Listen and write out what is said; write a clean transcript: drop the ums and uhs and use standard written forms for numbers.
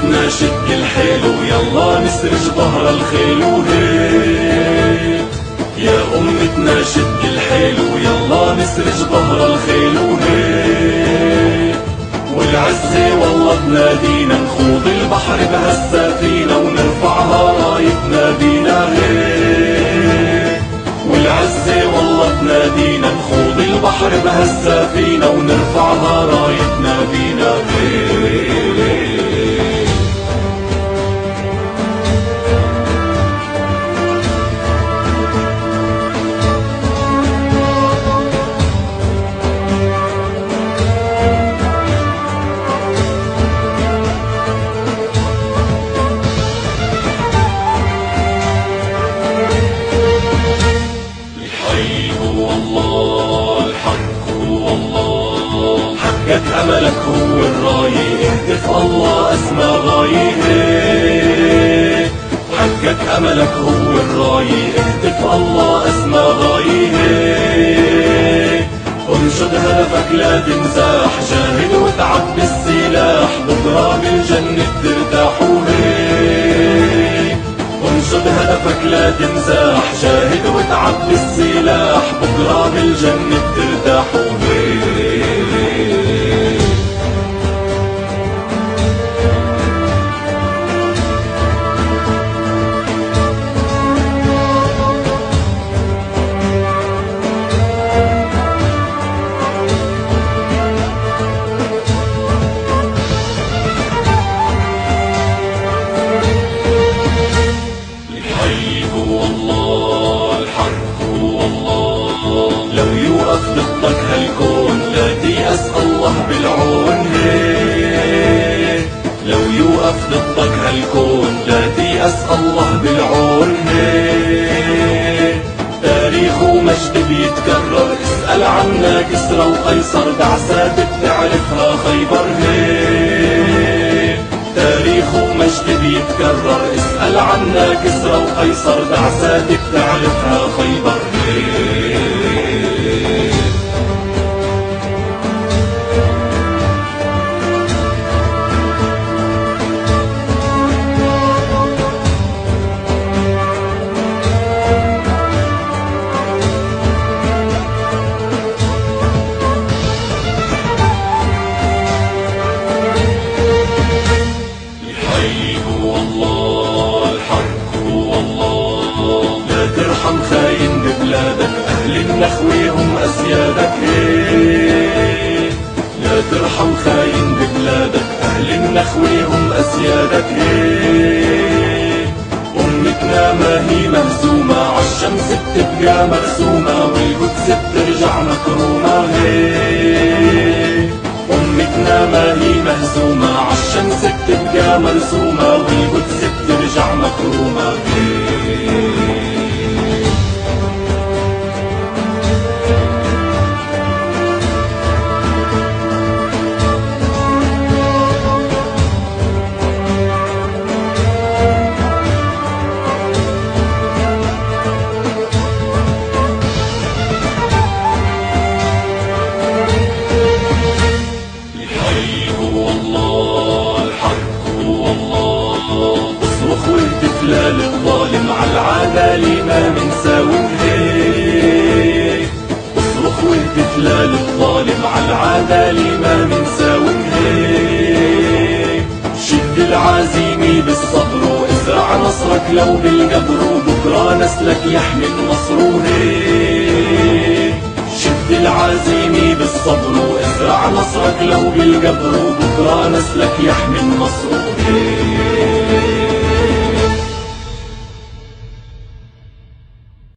أمتنا شد الحيل ويلا نسرج ظهر الخيل وهيك. يا أمتنا شد الحيل ويلا نسرج ظهر الخيل وهيك. والعزة والله تنادينا نخوض البحر بهالسفينة ونرفعها رايتنا بينا هيك. والعزة والله تنادينا نخوض البحر بهالسفينة ونرفعها رايتنا بينا هيك. حقك أملك هو الراية اهتف الله أسمى غاية. حقك أملك هو الراية اهتف الله أسمى غاية. انشد هدفك لا تنزاح جاهد وتعب بالسلاح بكرة بالجنة ترتاح وهيك. انشد هدفك لا تنزاح جاهد وتعب بالسلاح بكرة بالجنة ترتاح وهيك. لو يوقف ضدك هالكون لا تيأس الله بالعون هيك. لو يوقف ضدك هالكون لا تيأس الله بالعون هيك. تاريخ ومجد بيتكرر اسأل عنا كسرى وقيصر بعثات بتعرفها خيبر هيك. تاريخ ومجد بيتكرر اسأل عنا كسرى وقيصر بعثات بتعرفها خيبر هيك. ترحم خاين ببلادك أهل النخوة هم أسيادك هيك. لا ترحم خاين ببلادك أهل النخوة هم أسيادك هيك. أمتنا ما هي مهزومة عالشمس بتبقى مرسومة والقدس بترجع مكرومة هيك. أمتنا ما هي مهزومة عالشمس بتبقى مرسومة والقدس بترجع مكرومة هيك. لا للظالم عالعدالة ما منساوي هيك. اصرخ واهتف لا للظالم عالعدالة ما منساوي هيك. شد العزيمة بالصبر وازرع نصرك لو بالقبر وبكرة نسلك يحمي النصر هيك. شد العزيمة بالصبر وازرع نصرك لو بالقبر وبكرة نسلك يحمي النصر هيك.